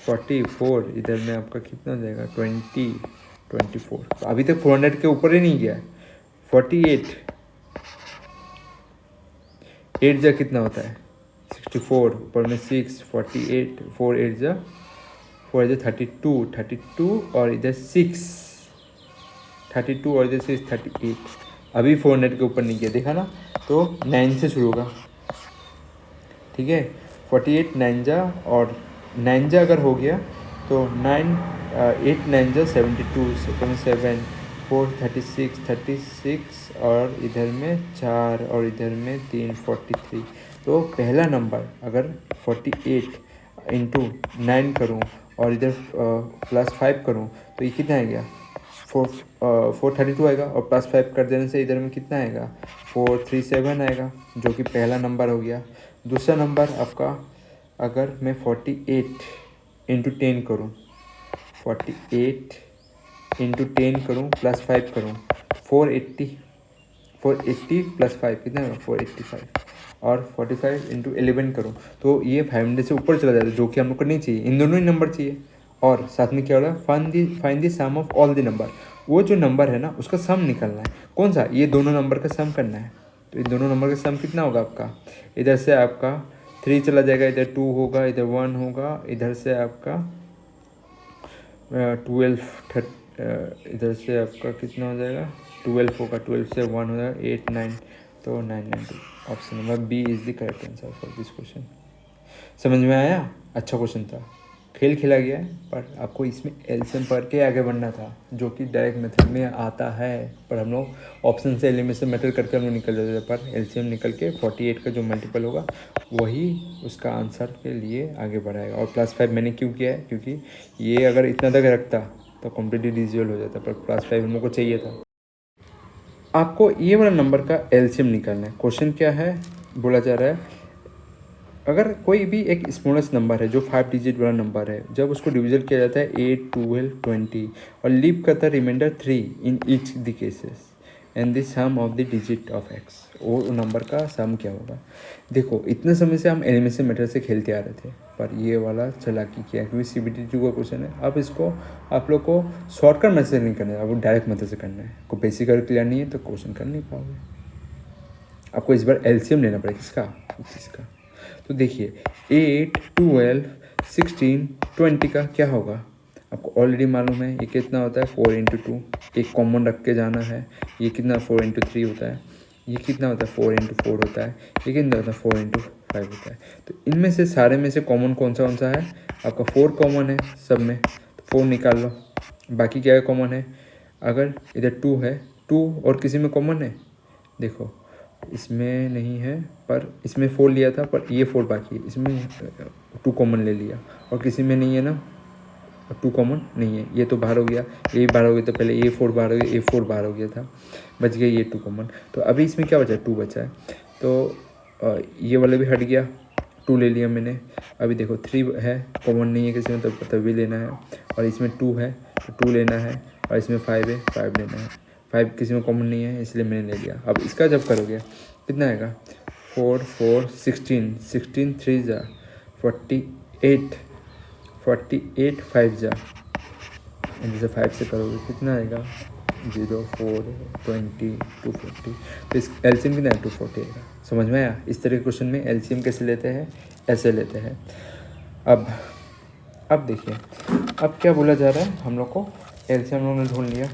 44, इधर में आपका कितना हो जाएगा 24। तो अभी तक 400 के ऊपर ही नहीं गया। 48 8 जा कितना होता है 64, ऊपर में 6, 48 4 8 जा 32 और इधर 6 32 और इधर 6 38। अभी 400 के ऊपर नहीं गया, देखा ना। तो 9 से शुरू होगा, ठीक है। 48 9 जा और 9 जा अगर हो गया तो 8 9 जा 72, 7 4 36 और इधर में 4 और इधर में 3 43। तो पहला नंबर अगर 48 इंटू 9 करूँ और इधर +5 करूँ तो ये कितना आ गया 432 आएगा, और +5 कर देने से इधर में कितना आएगा 437 आएगा, जो कि पहला नंबर हो गया। दूसरा नंबर आपका अगर मैं 48 इंटू 10 करूँ, 48 इंटू 10 करूँ +5 करूँ, 480 +5 कितना होगा 485, और 45 इंटू 11 करूँ तो ये 500 से ऊपर चला जाता है, जो कि हम लोग को नहीं चाहिए। इन दोनों ही नंबर चाहिए। और साथ में क्या हो रहा है, find the sum of all the number. वो जो नंबर है ना उसका सम निकलना है। कौन सा, ये दोनों नंबर का सम करना है। तो इन दोनों नंबर का सम कितना होगा आपका, इधर से आपका 3 चला जाएगा, इधर 2 होगा, इधर 1 होगा, इधर से आपका 12 इधर से आपका कितना हो जाएगा 12 होगा, 12 से 1 हो जाएगा 8 9, तो 992। Option number B is the correct answer for this question. समझ में आया? अच्छा क्वेश्चन था, खेल खेला गया है, पर आपको इसमें एलसीएम पढ़ के आगे बढ़ना था, जो कि डायरेक्ट मेथड में आता है। पर हम लोग ऑप्शन से एलिमिनेशन मेथड करके हम लोग निकल जाते थे, पर एलसीएम निकल के 48 का जो मल्टीपल होगा वही उसका आंसर के लिए आगे बढ़ाएगा। और +5 मैंने क्यों किया है, क्योंकि ये अगर इतना तक रखता तो कम्प्लीटली डिविजिबल हो जाता, पर +5 हम लोग को चाहिए था। आपको ये वाला नंबर का एलसीएम निकालना है। क्वेश्चन क्या है, बोला जा रहा है अगर कोई भी एक स्मॉलेस्ट नंबर है जो 5 डिजिट वाला नंबर है, जब उसको डिविजन किया जाता है 8 12 20 और लीव करता है remainder 3 in each the cases and the sum of the digit of X, वो नंबर का सम क्या होगा। देखो इतने समय से हम एलिमिनेशन मेथड से खेलते आ रहे थे, पर ये वाला चालाकी किया क्योंकि CBT 2 का क्वेश्चन है। अब इसको आप लोग को शॉर्टकट मेथड से नहीं करना है, आपको डायरेक्ट मेथड से करना है। आपको बेसिक अगर क्लियर नहीं है तो क्वेश्चन कर नहीं पाओगे। आपको इस बार एलसीएम लेना पड़ेगा किसका। तो देखिए 8 12 16 20 का क्या होगा, आपको ऑलरेडी मालूम है ये कितना होता है 4 इंटू 2, एक कॉमन रख के जाना है। ये कितना 4 इंटू 3 होता है, ये कितना होता है 4 इंटू 4 होता है, ये कितना होता है 4 इंटू 5 होता है। तो इनमें से सारे में से कॉमन कौन सा है, आपका 4 कॉमन है सब में, तो 4 निकाल लो। बाकी क्या कॉमन है, अगर इधर 2 है, 2 और किसी में कॉमन है, देखो इसमें नहीं है पर इसमें 4 लिया था, पर ये 4 बाकी है, इसमें 2 कॉमन ले लिया, और किसी में नहीं है ना 2 कॉमन नहीं है, ये तो बाहर हो गया, ये बाहर हो गया, तो पहले ये 4 बाहर हो गया, ये 4 बाहर हो गया था, बच गया ये 2 कॉमन। तो अभी इसमें क्या बचा है 2 बचा है, तो ये वाला भी हट गया, 2 ले लिया मैंने। अभी देखो 3 है, कॉमन नहीं है किसी में, तो तभी लेना है, और इसमें 2 है तो 2 लेना है, और इसमें 5 है 5 लेना है। 5 किसी में कॉमन नहीं है इसलिए मैंने ले लिया। अब इसका जब करोगे कितना आएगा 4 4 16 16 3 जा 48 48 5 जा, जैसे 5 से करोगे कितना आएगा 0 4 20 240, तो इस एलसीएम कितना है 240 आएगा। समझ में आया? इस तरह के क्वेश्चन में एलसीएम कैसे लेते हैं, ऐसे लेते हैं। अब देखिए अब क्या बोला जा रहा है, हम लोग को एलसीएम हम लोगों ने ढूंढ लिया।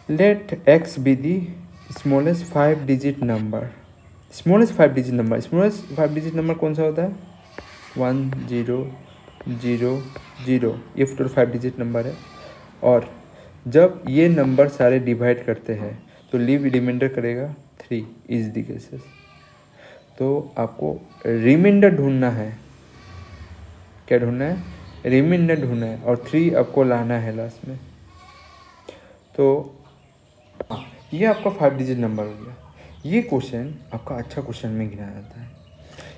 Let x be the smallest 5 digit number. Smallest 5 digit number, smallest 5 digit number कौन सा होता है 1 0 0 0, ये टोटल 5 डिजिट नंबर है। और जब ये नंबर सारे डिवाइड करते हैं तो लीव रिमाइंडर करेगा 3 इज द केसेस। तो आपको रिमाइंडर ढूंढना है, क्या ढूंढना है, रिमाइंडर ढूंढना है, और 3 आपको लाना है लास्ट में। तो ये आपका 5 डिजिट नंबर हो गया। ये क्वेश्चन आपका अच्छा क्वेश्चन में गिना जाता है।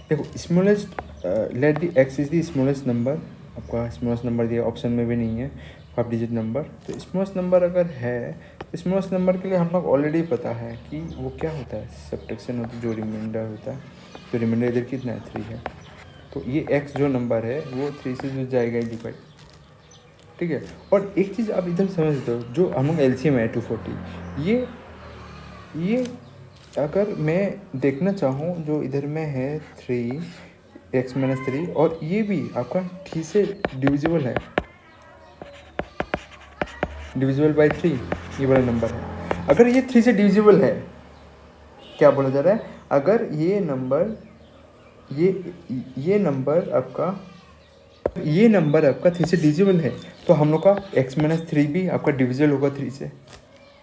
देखो smallest let the x is the smallest number, आपका स्मॉलेस्ट नंबर दिया, ऑप्शन में भी नहीं है 5 डिजिट नंबर। तो स्मॉलेस्ट नंबर अगर है तो स्मॉलेस्ट नंबर के लिए हम लोग ऑलरेडी पता है कि वो क्या होता है, सब्ट्रैक्शन होता है, जो रिमाइंडर होता है। तो रिमाइंडर इधर कितना है 3 है, तो ये एक्स जो नंबर है वो 3 से जो जाएगा डिवाइड, ठीक है। और एक चीज़ आप इधर समझते हो, जो हम लोग एलसीएम है 240, ये अगर मैं देखना चाहूँ जो इधर में है 3x-3, और ये भी आपका 3 से डिविजिबल है, डिविजिबल बाय 3, ये वाला नंबर है। अगर ये 3 से डिविजिबल है, क्या बोला जा रहा है, अगर ये नंबर आपका ये नंबर आपका 3 से डिविजिबल है तो हम लोग का x-3 भी आपका डिविजिबल होगा 3 से।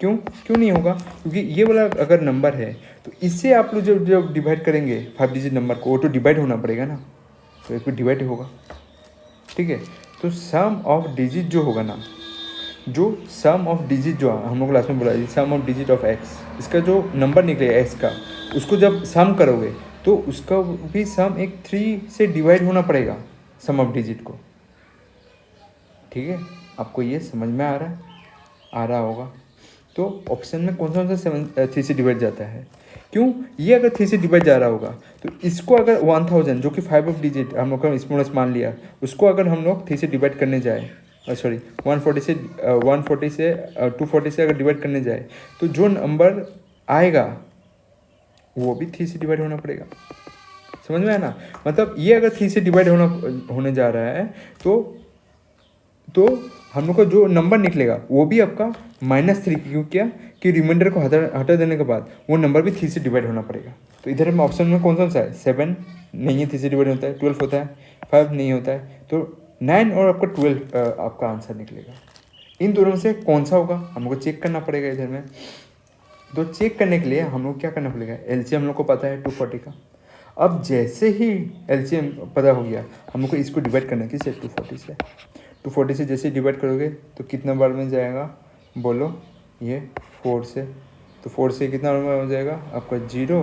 क्यों क्यों नहीं होगा? क्योंकि ये वाला अगर नंबर है तो इससे आप लोग जब जब डिवाइड करेंगे 5 डिजिट नंबर को, वो तो डिवाइड होना पड़ेगा ना, तो एक डिवाइड होगा। ठीक है, तो सम ऑफ डिजिट जो होगा ना, जो सम ऑफ डिजिट जो हम लोग क्लास में बोला सम ऑफ डिजिट ऑफ एक्स, इसका जो नंबर निकलेगा एक्स का, उसको जब सम करोगे तो उसका भी सम एक 3 से डिवाइड होना पड़ेगा सम ऑफ डिजिट को। ठीक है, आपको ये समझ में आ रहा है? आ रहा होगा। तो ऑप्शन में कौन सा 3 से डिवाइड जाता है? क्यों? ये अगर 3 से डिवाइड जा रहा होगा तो इसको अगर 1000 जो कि 5 ऑफ डिजिट हम लोग का स्मॉलेस्ट मान लिया, उसको अगर हम लोग 3 से डिवाइड करने जाए, सॉरी 140 से 240 से अगर डिवाइड करने जाए तो जो नंबर आएगा वो भी 3 से डिवाइड होना पड़ेगा। समझ में आया ना? मतलब ये अगर 3 से डिवाइड होने जा रहा है तो हम लोग का जो नंबर निकलेगा वो भी आपका -3, क्यों क्या कि रिमाइंडर को हटा देने के बाद वो नंबर भी 3 से डिवाइड होना पड़ेगा। तो इधर में ऑप्शन में कौन सा है? 7 नहीं है, 3 से डिवाइड होता है, 12 होता है, 5 नहीं होता है, तो 9 और आपका 12 आपका आंसर निकलेगा। इन दोनों में से कौन सा होगा हमको चेक करना पड़ेगा इधर में। तो चेक करने के लिए हम लोग क्या करना पड़ेगा, एलसीएम हम लोग को पता है 240 का। अब जैसे ही एलसीएम पता हो गया हम लोग को इसको डिवाइड करना है किससे? 240 से जैसे डिवाइड करोगे तो कितना बार में जाएगा बोलो? ये 4 से, तो 4 से कितना बार हो जाएगा आपका 0,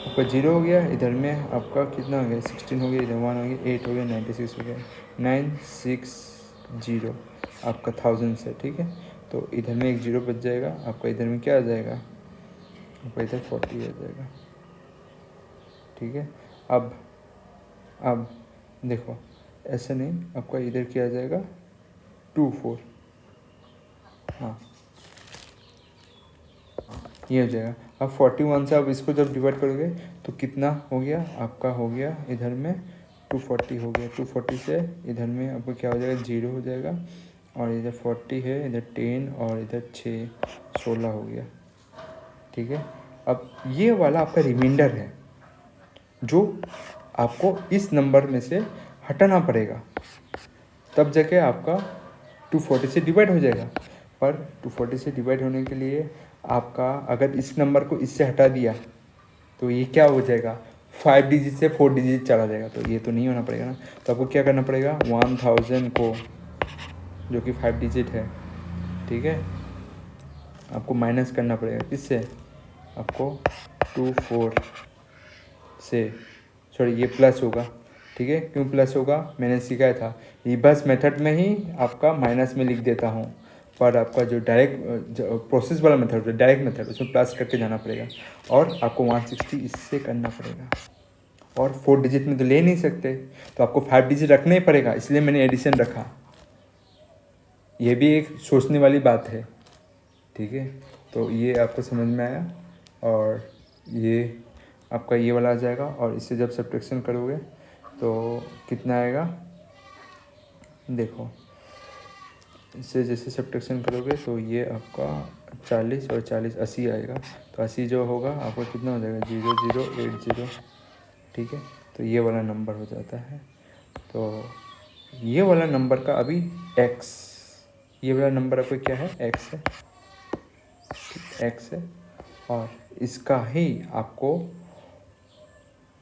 आपका 0 हो गया। इधर में आपका कितना हो गया? 16 हो गया, इधर 1 हो गया, 8 हो गया, 96 हो गया, 960 आपका 1000 से। ठीक है, तो इधर में एक 0 बच जाएगा आपका, इधर में क्या आ जाएगा आपका? इधर 40 आ जाएगा। ठीक है, अब देखो ऐसा नहीं, आपका इधर क्या आ जाएगा 24, हाँ ये हो जाएगा। अब 41 से आप इसको जब डिवाइड करोगे तो कितना हो गया आपका? हो गया इधर में 240 हो गया। 240 से इधर में आपको क्या हो जाएगा? 0 हो जाएगा, और इधर 40 है, इधर 10 और इधर 6, 16 हो गया। ठीक है, अब ये वाला आपका रिमाइंडर है जो आपको इस नंबर में से हटाना पड़ेगा, तब जाके आपका 240 से डिवाइड हो जाएगा। पर 240 से डिवाइड होने के लिए आपका अगर इस नंबर को इससे हटा दिया तो ये क्या हो जाएगा? 5 डिजिट से 4 डिजिट चला जाएगा, तो ये तो नहीं होना पड़ेगा ना। तो आपको क्या करना पड़ेगा? 1000 को, जो कि 5 डिजिट है, ठीक है, आपको माइनस करना पड़ेगा किससे? आपको 24 से, सॉरी ये प्लस होगा। ठीक है, क्यों प्लस होगा? मैंने सिखाया था रिवर्स मेथड में ही आपका माइनस में लिख देता हूँ, पर आपका जो डायरेक्ट प्रोसेस वाला मेथड है, डायरेक्ट मेथड, उसमें प्लस करके जाना पड़ेगा, और आपको 160 इससे करना पड़ेगा। और 4 डिजिट में तो ले नहीं सकते, तो आपको 5 डिजिट रखना ही पड़ेगा, इसलिए मैंने एडिशन रखा। ये भी एक सोचने वाली बात है। ठीक है, तो ये आपको समझ में आया, और ये आपका ये वाला आ जाएगा, और इससे जब सब्ट्रैक्शन करोगे तो कितना आएगा? देखो इससे जैसे सब्ट्रैक्शन करोगे तो ये आपका 40 और 40 80 आएगा, तो 80 जो होगा आपका कितना हो जाएगा? 0080। ठीक है, तो ये वाला नंबर हो जाता है। तो ये वाला नंबर का अभी x, ये वाला नंबर आपका क्या है? x है, x है, और इसका ही आपको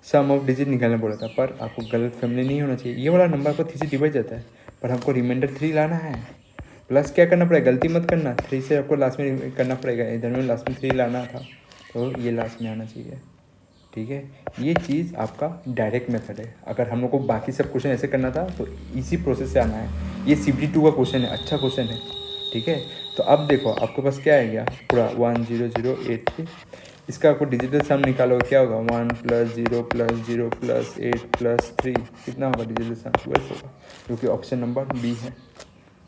सम ऑफ डिजिट निकालना बोला था, पर आपको गलत फैमिली नहीं होना चाहिए। ये वाला नंबर को 3 से डिवाइड जाता है, पर हमको रिमाइंडर 3 लाना है। प्लस क्या करना पड़ेगा? गलती मत करना, 3 से आपको लास्ट में करना पड़ेगा, इधर में लास्ट में 3 लाना था, तो ये लास्ट में आना चाहिए। ठीक है, ये चीज़ आपका डायरेक्ट मेथड है। अगर हम लोग को बाकी सब क्वेश्चन ऐसे करना था तो इसी प्रोसेस से आना है। ये CBT2 का क्वेश्चन है, अच्छा क्वेश्चन है। ठीक है, तो अब देखो आपके पास क्या आ गया पूरा 10083। इसका आपको डिजिटल सम निकालो, क्या होगा? 1 + 0 + 0 + 8 + 3 कितना होगा डिजिटल सम? 12 होगा, जो कि ऑप्शन नंबर बी है।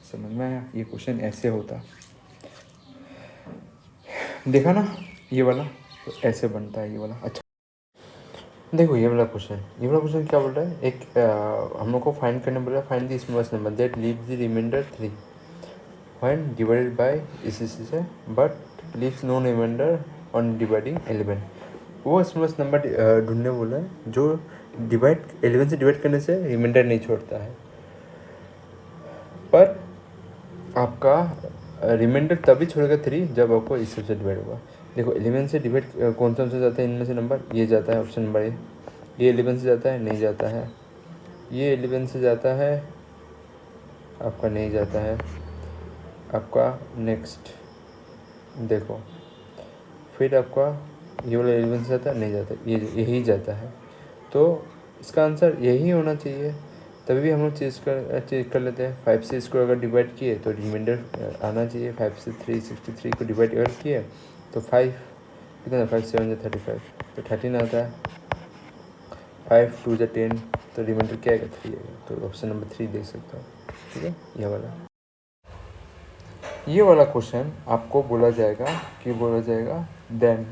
समझ में आया? ये क्वेश्चन ऐसे होता, देखा ना ये वाला, तो ऐसे बनता है ये वाला। अच्छा देखो ये वाला क्वेश्चन क्या बोल रहा है? एक हम लोग को फाइंड करने बोल रहा है, find the smallest number that leaves the remainder 3 when divided by इस से, but leaves no remainder on dividing 11। वो स्मॉलेस्ट नंबर ढूंढने बोला है जो डिवाइड 11 से डिवाइड करने से रिमाइंडर नहीं छोड़ता है। पर आपका रिमाइंडर तभी छोड़ेगा 3 जब आपको इस सबसे डिवाइड होगा। देखो 11 से डिवाइड कौन सा जाता है इनमें से नंबर, ये जाता है ऑप्शन नंबर ए। ये 11 से जाता है, नहीं जाता है। ये 11 से जाता है, आपका नहीं जाता है। आपका नेक्स्ट देखो, फिर आपका ये वाला 11 से जाता है, नहीं जाता, ये यही जाता है। तो इसका आंसर यही होना चाहिए। तभी भी हम लोग चेंज कर लेते हैं। 5 से इसको अगर डिवाइड किए तो रिमाइंडर आना चाहिए। 5 से 363 को डिवाइड अगर किए तो 5 कितना, 5 7 जा 35, तो 13 आता है। 5 2 जा 10, तो रिमाइंडर क्या आएगा, 3 आएगा। तो ऑप्शन नंबर 3 देख सकते हो। ठीक है, ये वाला क्वेश्चन आपको बोला जाएगा देन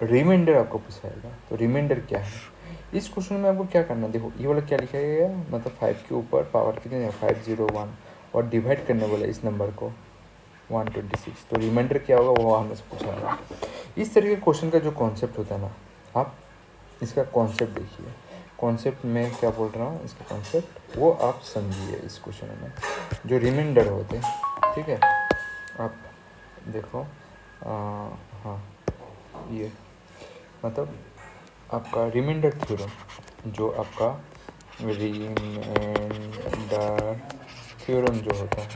रिमाइंडर आपको पूछाएगा। तो रिमाइंडर क्या है इस क्वेश्चन में, आपको क्या करना है। देखो ये वाला क्या लिखा गया है, मतलब 5 के ऊपर पावर कितनी है, 501, और डिवाइड करने वाला इस नंबर को 126। तो रिमाइंडर क्या होगा वो हमें से पूछा। इस तरीके के क्वेश्चन का जो कॉन्सेप्ट होता है ना, आप इसका कॉन्सेप्ट देखिए। कॉन्सेप्ट में क्या बोल रहा हूँ, इसका कॉन्सेप्ट वो आप समझिए इस क्वेश्चन में। जो रिमाइंडर होते हैं, ठीक है, आप देखो हाँ, ये मतलब आपका रिमाइंडर थ्योरम, जो आपका रिमाइंडर थ्योरम जो होता है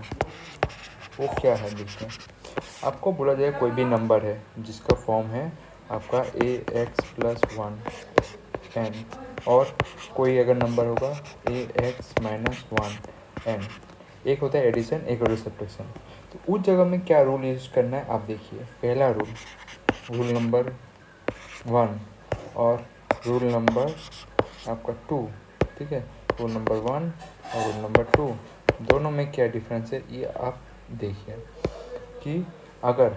वो क्या है। देखिए आपको बोला जाए कोई भी नंबर है जिसका फॉर्म है आपका ax+1n, और कोई अगर नंबर होगा ax-1n। एक होता है एडिशन, एक होता है सब्ट्रैक्शन। तो उस जगह में क्या रूल यूज करना है आप देखिए। पहला रूल नंबर 1 और रूल नंबर आपका 2, ठीक है। रूल नंबर 1 और रूल नंबर 2 दोनों में क्या डिफरेंस है ये आप देखिए। कि अगर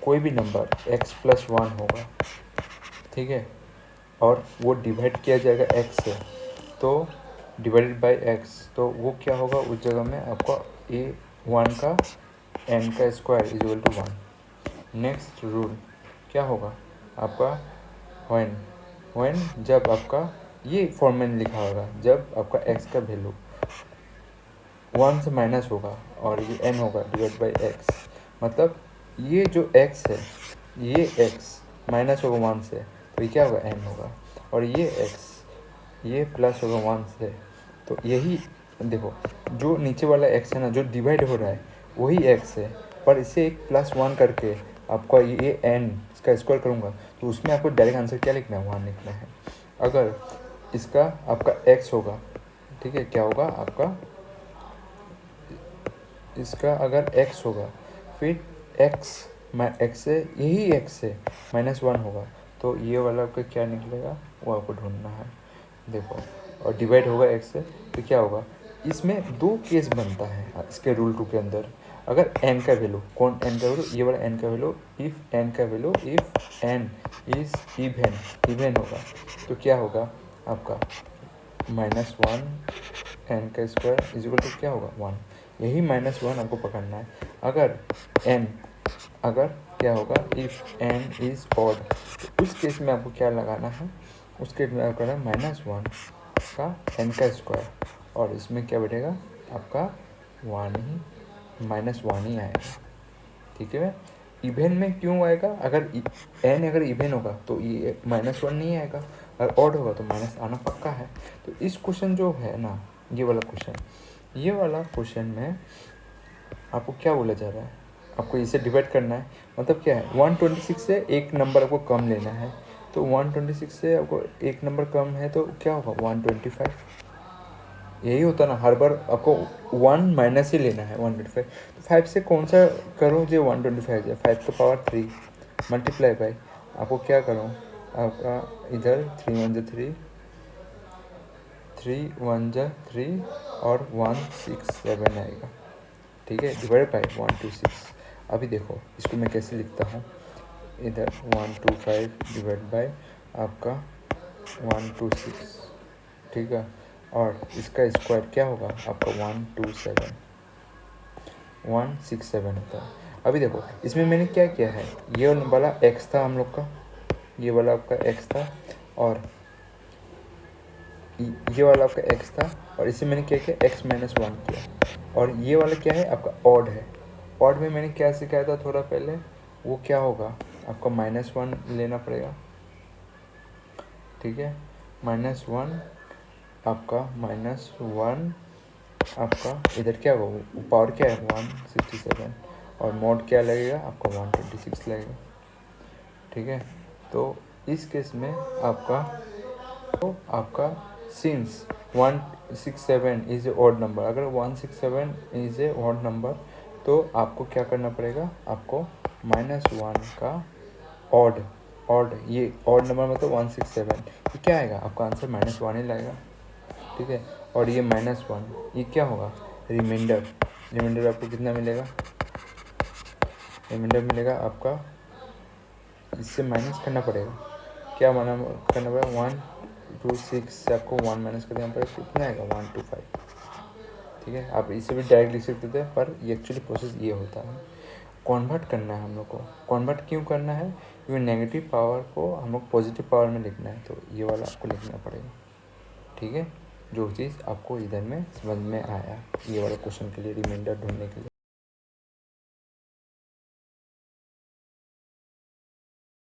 कोई भी नंबर x+1 होगा, ठीक है, और वो डिवाइड किया जाएगा x से, तो डिवाइडेड बाय x, तो वो क्या होगा उस जगह में आपका a1 का n का square is equal to 1। Next rule क्या होगा आपका, when जब आपका ये फॉर्म में लिखा होगा, जब आपका x का वैल्यू 1 से माइनस होगा और ये n होगा डिवाइड बाई x, मतलब ये जो x है, ये x माइनस होगा 1 से, तो ये क्या होगा, n होगा। और ये x ये प्लस होगा 1 से, तो यही देखो जो नीचे वाला x है ना, जो डिवाइड हो रहा है वही x है, पर इसे एक +1 करके आपका ये n इसका स्क्वायर करूँगा, तो उसमें आपको डायरेक्ट आंसर क्या लिखना है, 1 लिखना है। अगर इसका आपका x होगा, ठीक है, क्या होगा आपका, इसका अगर x होगा, फिर x से यही x से -1 होगा, तो ये वाला आपका क्या निकलेगा वो आपको ढूंढना है। देखो, और डिवाइड होगा x से, तो क्या होगा, इसमें 2 केस बनता है इसके रूल 2 के अंदर। अगर n का वैल्यू, कौन n का वैल्यू, ये वाला n का वैल्यू, इफ़ n का value, if n is even होगा, तो क्या होगा आपका -1 n का स्क्वायर इज इक्वल टू क्या होगा, 1। यही -1 आपको पकड़ना है। अगर क्या होगा, इफ़ n इज़ ऑड, तो उस केस में आपको क्या लगाना है, उस केस में आपको करना है -1 का n का स्क्वायर, और इसमें क्या बैठेगा आपका 1 ही आएगा। ठीक है, इवेन में क्यों आएगा, अगर n अगर इवेन होगा तो ये -1 नहीं आएगा, अगर ऑड होगा तो माइनस आना पक्का है। तो इस क्वेश्चन जो है ना, ये वाला क्वेश्चन में आपको क्या बोला जा रहा है, आपको इसे डिवाइड करना है। मतलब क्या है, 126 से एक नंबर आपको कम लेना है, तो 126 से आपको एक नंबर कम है तो क्या होगा, 125। यही होता ना, हर बार आपको 1 माइनस ही लेना है, 125। तो 5 से कौन सा करूँ जो 125 है, 5 का पावर 3 मल्टीप्लाई बाई, आपको क्या करूँ, आपका इधर 3 1 3, 3 1 3 और 167 आएगा। ठीक है, डिवाइड बाई 126। अभी देखो इसको मैं कैसे लिखता हूँ, इधर 125 डिवाइड बाई आपका 126, ठीक है, और इसका स्क्वायर क्या होगा आपका 167 होता है। अभी देखो इसमें मैंने क्या किया है, ये वाला x था हम लोग का, ये वाला आपका x था और ये वाला आपका x था, और इसे मैंने क्या किया, x माइनस 1 किया। और ये वाला क्या है, आपका ऑड है। ऑड में मैंने क्या सिखाया था थोड़ा पहले, वो क्या होगा, आपका -1 लेना पड़ेगा, ठीक है। -1 आपका -1 आपका इधर क्या होगा, पावर क्या है 167, और मोड क्या लगेगा आपका 126 लगेगा, ठीक है। तो इस केस में आपका since 167 is a odd number, अगर 167 इज़ ए ऑड नंबर तो आपको क्या करना पड़ेगा, आपको -1 का ऑड ये ऑड नंबर मतलब 167, ये क्या आएगा, आपका आंसर -1 ही लगेगा, ठीक है। और ये -1 ये क्या होगा, रिमाइंडर आपको कितना मिलेगा, रिमाइंडर मिलेगा आपका, इससे माइनस करना पड़ेगा, क्या करना पड़ेगा, 126 से आपको 1 माइनस कर देना पड़ेगा, कितना आएगा 125, ठीक है। आप इसे भी डायरेक्ट लिख सकते थे, पर ये एक्चुअली प्रोसेस ये होता है, कन्वर्ट करना है हम लोग को। कन्वर्ट क्यों करना है, क्योंकि नेगेटिव पावर को हम लोग पॉजिटिव पावर में लिखना है, तो ये वाला आपको लिखना पड़ेगा, ठीक है। जो चीज़ आपको इधर में समझ में आया, ये वाला क्वेश्चन के लिए, रिमाइंडर ढूंढने के लिए।